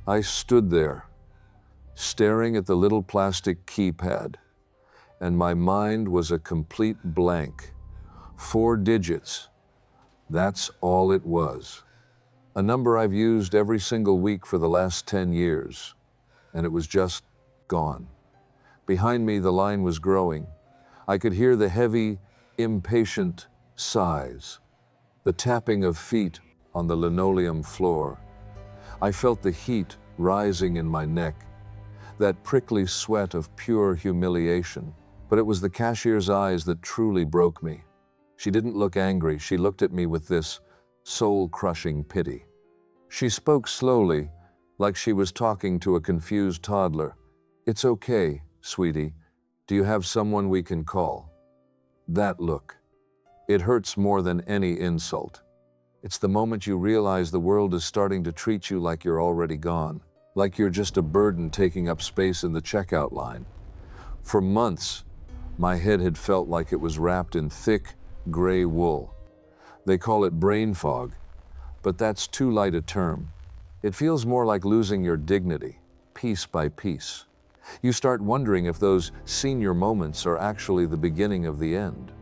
I stood there, staring at the little plastic keypad, and my mind was a complete blank. 4 digits. That's all it was. A number I've used every single week for the last 10 years, and it was just gone. Behind me, the line was growing. I could hear the heavy, impatient sighs, the tapping of feet on the linoleum floor. I felt the heat rising in my neck, that prickly sweat of pure humiliation. But it was the cashier's eyes that truly broke me. She didn't look angry. She looked at me with this soul-crushing pity. She spoke slowly, like she was talking to a confused toddler. "It's okay, sweetie. Do you have someone we can call?" That look. It hurts more than any insult. It's the moment you realize the world is starting to treat you like you're already gone, like you're just a burden taking up space in the checkout line. For months, my head had felt like it was wrapped in thick, gray wool. They call it brain fog, but that's too light a term. It feels more like losing your dignity, piece by piece. You start wondering if those senior moments are actually the beginning of the end.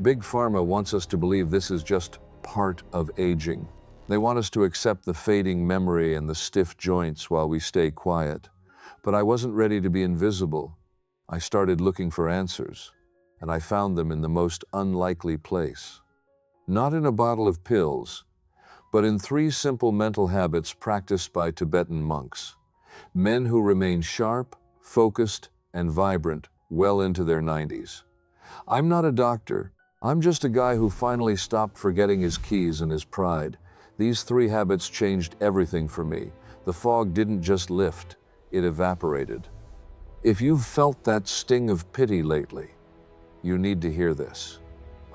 Big Pharma wants us to believe this is just part of aging. They want us to accept the fading memory and the stiff joints while we stay quiet. But I wasn't ready to be invisible. I started looking for answers, and I found them in the most unlikely place. Not in a bottle of pills, but in 3 simple mental habits practiced by Tibetan monks. Men who remain sharp, focused, and vibrant well into their 90s. I'm not a doctor. I'm just a guy who finally stopped forgetting his keys and his pride. These 3 habits changed everything for me. The fog didn't just lift, it evaporated. If you've felt that sting of pity lately, you need to hear this.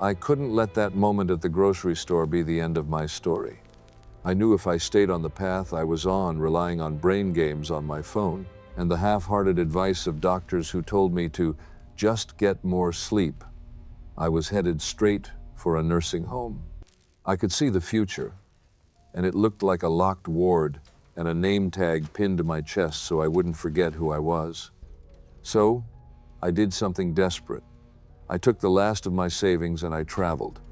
I couldn't let that moment at the grocery store be the end of my story. I knew if I stayed on the path I was on, relying on brain games on my phone, and the half-hearted advice of doctors who told me to just get more sleep, I was headed straight for a nursing home. I could see the future, and it looked like a locked ward and a name tag pinned to my chest so I wouldn't forget who I was. So, I did something desperate. I took the last of my savings and I traveled.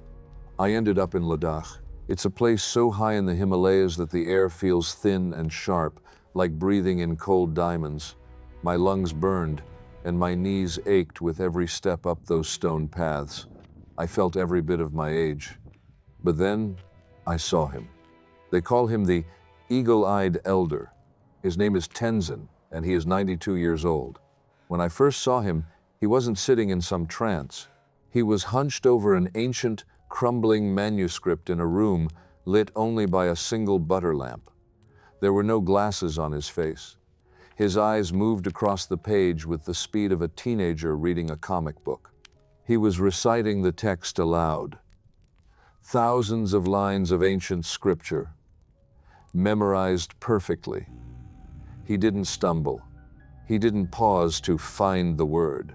I ended up in Ladakh. It's a place so high in the Himalayas that the air feels thin and sharp, like breathing in cold diamonds. My lungs burned, and my knees ached with every step up those stone paths. I felt every bit of my age. But then, I saw him. They call him the eagle-eyed elder. His name is Tenzin, and he is 92 years old. When I first saw him, he wasn't sitting in some trance. He was hunched over an ancient, crumbling manuscript in a room lit only by a single butter lamp. There were no glasses on his face. His eyes moved across the page with the speed of a teenager reading a comic book. He was reciting the text aloud. Thousands of lines of ancient scripture, memorized perfectly. He didn't stumble. He didn't pause to find the word.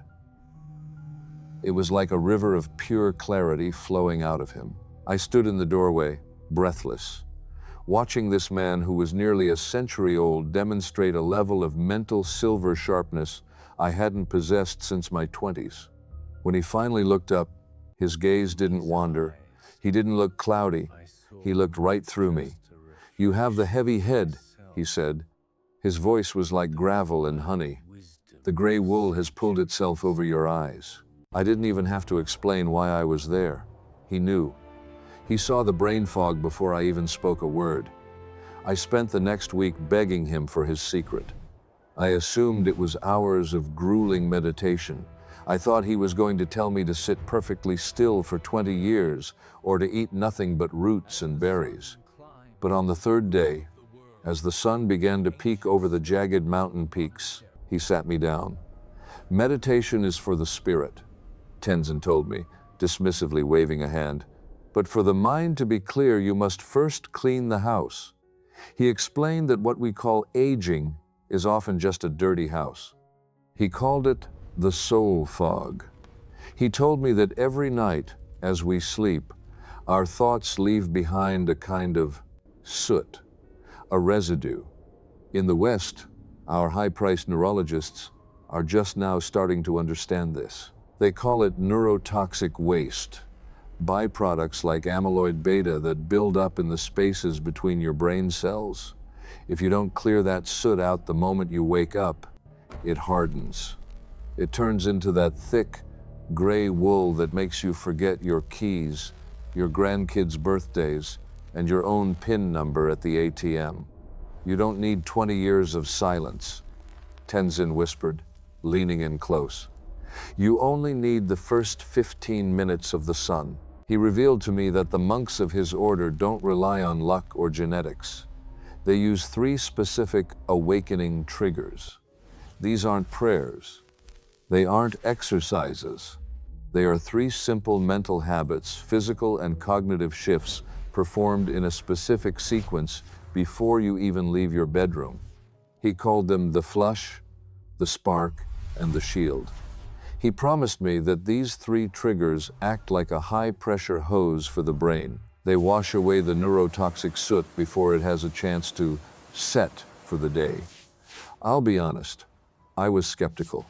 It was like a river of pure clarity flowing out of him. I stood in the doorway, breathless, watching this man who was nearly a century old demonstrate a level of mental silver sharpness I hadn't possessed since my 20s. When he finally looked up, his gaze didn't wander. He didn't look cloudy. He looked right through me. "You have the heavy head," he said. His voice was like gravel and honey. "The gray wool has pulled itself over your eyes." I didn't even have to explain why I was there. He knew. He saw the brain fog before I even spoke a word. I spent the next week begging him for his secret. I assumed it was hours of grueling meditation. I thought he was going to tell me to sit perfectly still for 20 years or to eat nothing but roots and berries. But on the 3rd day, as the sun began to peek over the jagged mountain peaks, he sat me down. "Meditation is for the spirit," Tenzin told me, dismissively waving a hand. "But for the mind to be clear, you must first clean the house." He explained that what we call aging is often just a dirty house. He called it the soul fog. He told me that every night, as we sleep, our thoughts leave behind a kind of soot, a residue, In the West, our high-priced neurologists are just now starting to understand this. They call it neurotoxic waste, byproducts like amyloid beta that build up in the spaces between your brain cells. If you don't clear that soot out the moment you wake up, it hardens. It turns into that thick, gray wool that makes you forget your keys, your grandkids' birthdays, and your own PIN number at the ATM. You don't need 20 years of silence, Tenzin whispered, leaning in close. You only need the first 15 minutes of the sun. He revealed to me that the monks of his order don't rely on luck or genetics. They use 3 specific awakening triggers. These aren't prayers. They aren't exercises. They are 3 simple mental habits, physical and cognitive shifts performed in a specific sequence before you even leave your bedroom. He called them the flush, the spark, and the shield. He promised me that these 3 triggers act like a high-pressure hose for the brain. They wash away the neurotoxic soot before it has a chance to set for the day. I'll be honest, I was skeptical.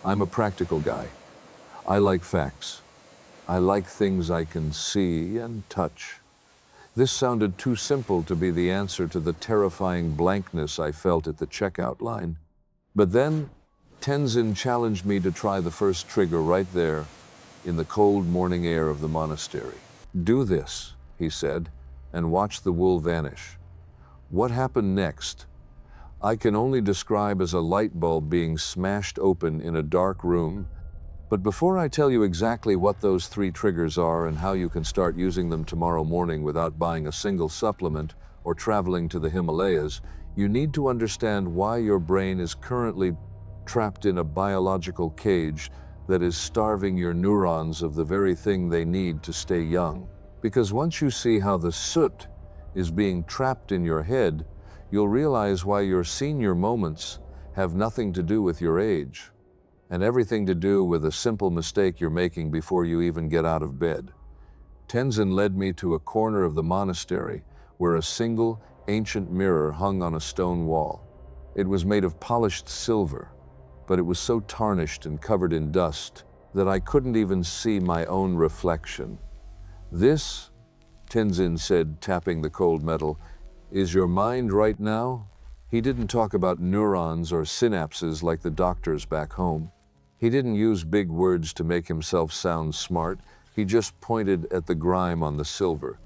I'm a practical guy. I like facts. I like things I can see and touch. This sounded too simple to be the answer to the terrifying blankness I felt at the checkout line. But then, Tenzin challenged me to try the first trigger right there in the cold morning air of the monastery. Do this, he said, and watch the wool vanish. What happened next? I can only describe as a light bulb being smashed open in a dark room. But before I tell you exactly what those 3 triggers are and how you can start using them tomorrow morning without buying a single supplement or traveling to the Himalayas, you need to understand why your brain is currently trapped in a biological cage that is starving your neurons of the very thing they need to stay young. Because once you see how the soot is being trapped in your head, you'll realize why your senior moments have nothing to do with your age, and everything to do with a simple mistake you're making before you even get out of bed. Tenzin led me to a corner of the monastery where a single, ancient mirror hung on a stone wall. It was made of polished silver, but it was so tarnished and covered in dust that I couldn't even see my own reflection. This, Tenzin said, tapping the cold metal, is your mind right now? He didn't talk about neurons or synapses like the doctors back home. He didn't use big words to make himself sound smart. He just pointed at the grime on the silver.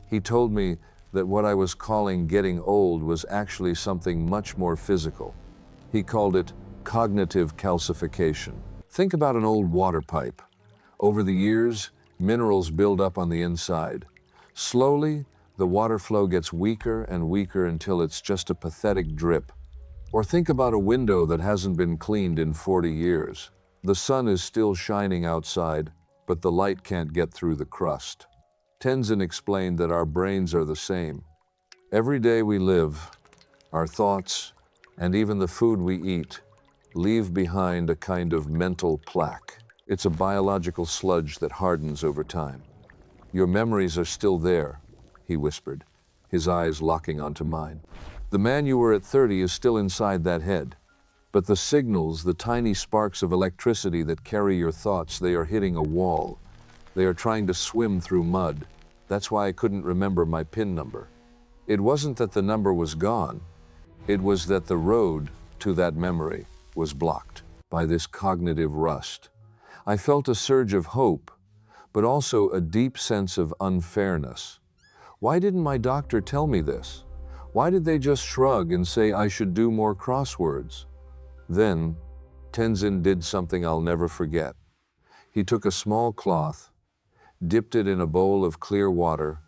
He told me that what I was calling getting old was actually something much more physical. He called it cognitive calcification. Think about an old water pipe. Over the years, minerals build up on the inside. Slowly, the water flow gets weaker and weaker until it's just a pathetic drip. Or think about a window that hasn't been cleaned in 40 years. The sun is still shining outside, but the light can't get through the crust. Tenzin explained that our brains are the same. Every day we live, our thoughts, and even the food we eat, leave behind a kind of mental plaque. It's a biological sludge that hardens over time. Your memories are still there, he whispered, his eyes locking onto mine. The man you were at 30 is still inside that head. But the signals, the tiny sparks of electricity that carry your thoughts, they are hitting a wall. They are trying to swim through mud. That's why I couldn't remember my PIN number. It wasn't that the number was gone. It was that the road to that memory was blocked by this cognitive rust. I felt a surge of hope, but also a deep sense of unfairness. Why didn't my doctor tell me this? Why did they just shrug and say I should do more crosswords? Then, Tenzin did something I'll never forget. He took a small cloth, dipped it in a bowl of clear water,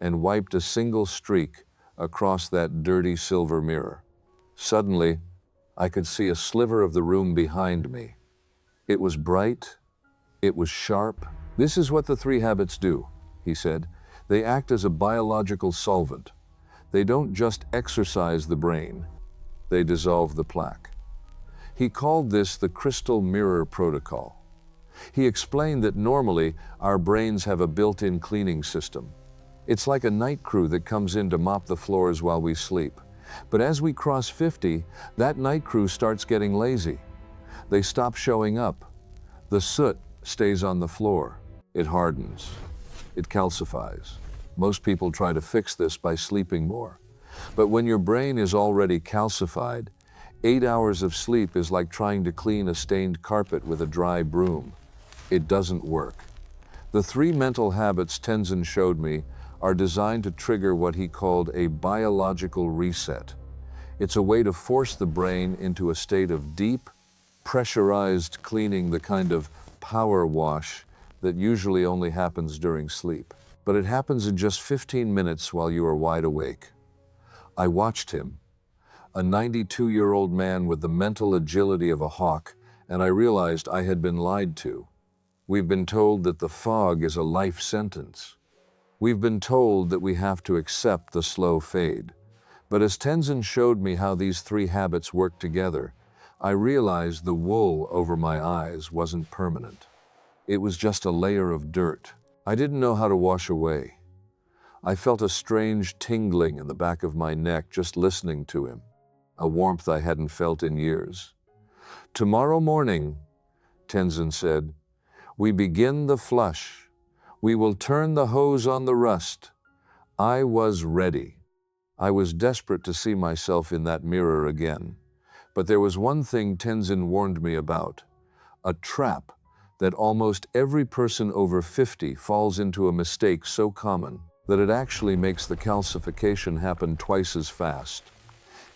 and wiped a single streak across that dirty silver mirror. Suddenly, I could see a sliver of the room behind me. It was bright, it was sharp. This is what the 3 habits do, he said. They act as a biological solvent. They don't just exercise the brain, they dissolve the plaque. He called this the crystal mirror protocol. He explained that normally our brains have a built-in cleaning system. It's like a night crew that comes in to mop the floors while we sleep. But as we cross 50, that night crew starts getting lazy. They stop showing up. The soot stays on the floor. It hardens. It calcifies. Most people try to fix this by sleeping more. But when your brain is already calcified, 8 hours of sleep is like trying to clean a stained carpet with a dry broom. It doesn't work. The 3 mental habits Tenzin showed me are designed to trigger what he called a biological reset. It's a way to force the brain into a state of deep, pressurized cleaning, the kind of power wash that usually only happens during sleep. But it happens in just 15 minutes while you are wide awake. I watched him, a 92-year-old man with the mental agility of a hawk, and I realized I had been lied to. We've been told that the fog is a life sentence. We've been told that we have to accept the slow fade. But as Tenzin showed me how these 3 habits work together, I realized the wool over my eyes wasn't permanent. It was just a layer of dirt I didn't know how to wash away. I felt a strange tingling in the back of my neck just listening to him, a warmth I hadn't felt in years. "Tomorrow morning," Tenzin said, "we begin the flush. We will turn the hose on the rust." I was ready. I was desperate to see myself in that mirror again. But there was one thing Tenzin warned me about, a trap that almost every person over 50 falls into, a mistake so common that it actually makes the calcification happen twice as fast.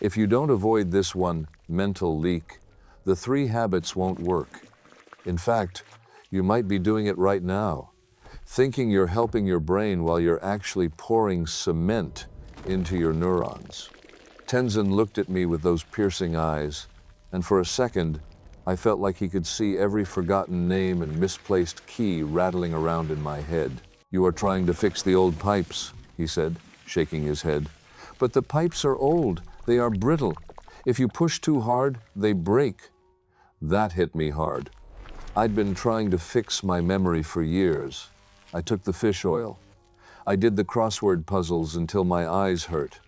If you don't avoid this one mental leak, the 3 habits won't work. In fact, you might be doing it right now, thinking you're helping your brain while you're actually pouring cement into your neurons. Tenzin looked at me with those piercing eyes, and for a second, I felt like he could see every forgotten name and misplaced key rattling around in my head. "You are trying to fix the old pipes," he said, shaking his head. "But the pipes are old. They are brittle. If you push too hard, they break." That hit me hard. I'd been trying to fix my memory for years. I took the fish oil. I did the crossword puzzles until my eyes hurt.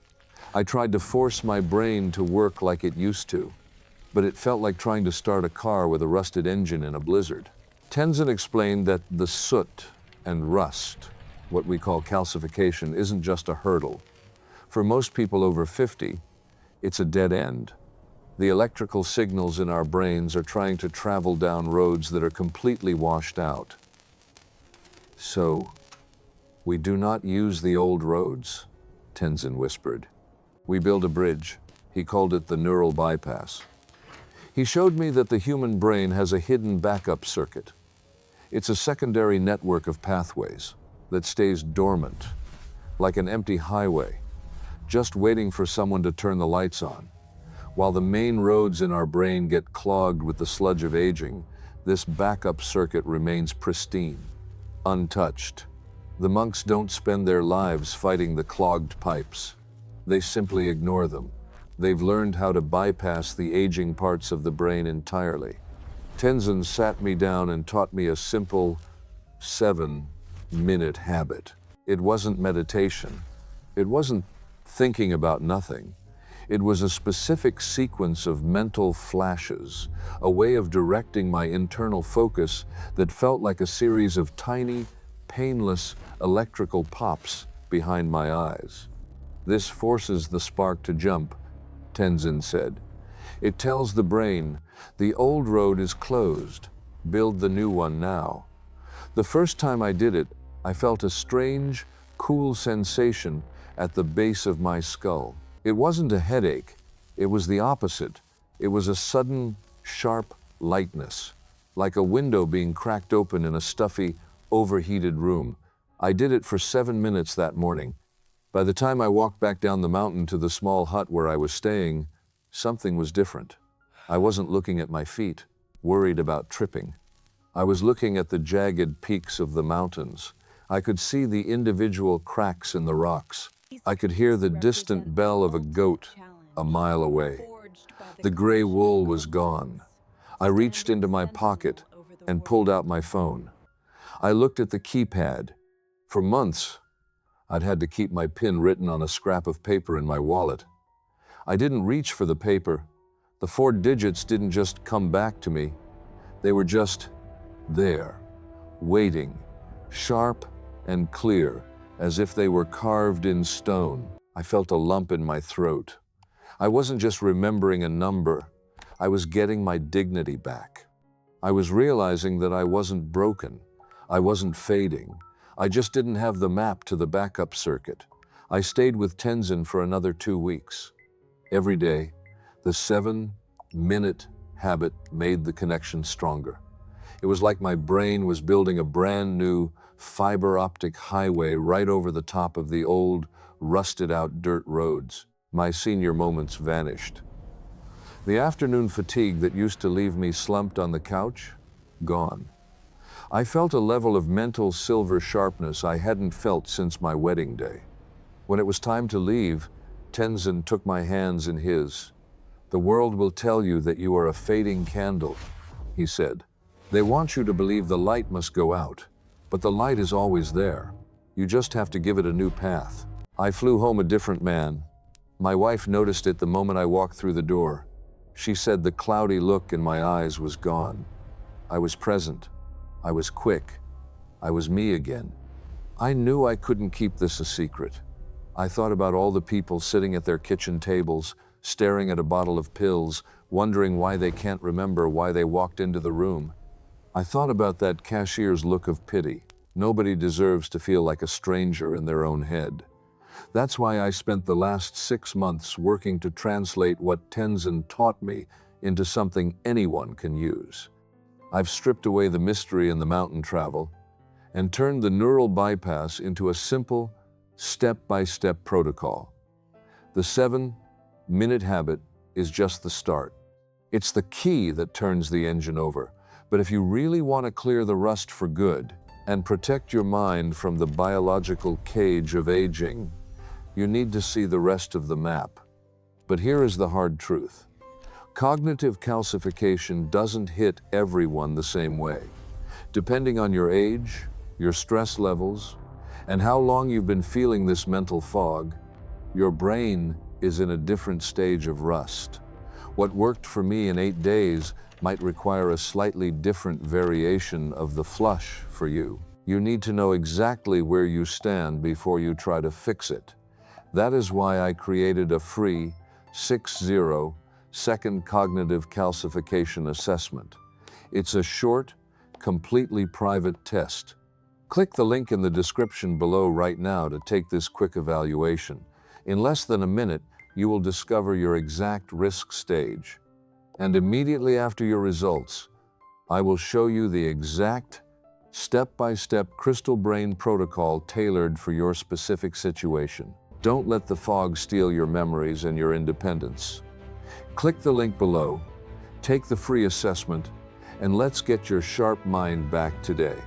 I tried to force my brain to work like it used to, but it felt like trying to start a car with a rusted engine in a blizzard. Tenzin explained that the soot and rust, what we call calcification, isn't just a hurdle. For most people over 50, it's a dead end. The electrical signals in our brains are trying to travel down roads that are completely washed out. "So, we do not use the old roads?" Tenzin whispered. "We build a bridge." He called it the neural bypass. He showed me that the human brain has a hidden backup circuit. It's a secondary network of pathways that stays dormant, like an empty highway, just waiting for someone to turn the lights on. While the main roads in our brain get clogged with the sludge of aging, this backup circuit remains pristine, untouched. The monks don't spend their lives fighting the clogged pipes. They simply ignore them. They've learned how to bypass the aging parts of the brain entirely. Tenzin sat me down and taught me a simple 7-minute habit. It wasn't meditation. It wasn't thinking about nothing. It was a specific sequence of mental flashes, a way of directing my internal focus that felt like a series of tiny, painless electrical pops behind my eyes. "This forces the spark to jump," Tenzin said. "It tells the brain, the old road is closed. Build the new one now." The first time I did it, I felt a strange, cool sensation at the base of my skull. It wasn't a headache. It was the opposite. It was a sudden, sharp lightness, like a window being cracked open in a stuffy, overheated room. I did it for 7 minutes that morning. By the time I walked back down the mountain to the small hut where I was staying, something was different. I wasn't looking at my feet, worried about tripping. I was looking at the jagged peaks of the mountains. I could see the individual cracks in the rocks. I could hear the distant bell of a goat a mile away. The gray wool was gone. I reached into my pocket and pulled out my phone. I looked at the keypad. For months, I'd had to keep my PIN written on a scrap of paper in my wallet. I didn't reach for the paper. The 4 digits didn't just come back to me. They were just there, waiting, sharp and clear, as if they were carved in stone. I felt a lump in my throat. I wasn't just remembering a number. I was getting my dignity back. I was realizing that I wasn't broken. I wasn't fading. I just didn't have the map to the backup circuit. I stayed with Tenzin for another 2 weeks. Every day, the 7-minute habit made the connection stronger. It was like my brain was building a brand new fiber optic highway right over the top of the old, rusted out dirt roads. My senior moments vanished. The afternoon fatigue that used to leave me slumped on the couch, gone. I felt a level of mental silver sharpness I hadn't felt since my wedding day. When it was time to leave, Tenzin took my hands in his. "The world will tell you that you are a fading candle," he said. "They want you to believe the light must go out, but the light is always there. You just have to give it a new path." I flew home a different man. My wife noticed it the moment I walked through the door. She said the cloudy look in my eyes was gone. I was present. I was quick. I was me again. I knew I couldn't keep this a secret. I thought about all the people sitting at their kitchen tables, staring at a bottle of pills, wondering why they can't remember why they walked into the room. I thought about that cashier's look of pity. Nobody deserves to feel like a stranger in their own head. That's why I spent the last 6 months working to translate what Tenzin taught me into something anyone can use. I've stripped away the mystery in the mountain travel and turned the neural bypass into a simple, step-by-step protocol. The 7-minute habit is just the start. It's the key that turns the engine over. But if you really want to clear the rust for good and protect your mind from the biological cage of aging, you need to see the rest of the map. But here is the hard truth. Cognitive calcification doesn't hit everyone the same way. Depending on your age, your stress levels, and how long you've been feeling this mental fog, your brain is in a different stage of rust. What worked for me in 8 days might require a slightly different variation of the flush for you. You need to know exactly where you stand before you try to fix it. That is why I created a free 60-second cognitive calcification assessment. It's a short, completely private test. Click the link in the description below right now to take this quick evaluation. In less than a minute, you will discover your exact risk stage. And immediately after your results, I will show you the exact step-by-step crystal brain protocol tailored for your specific situation. Don't let the fog steal your memories and your independence. Click the link below, take the free assessment, and let's get your sharp mind back today.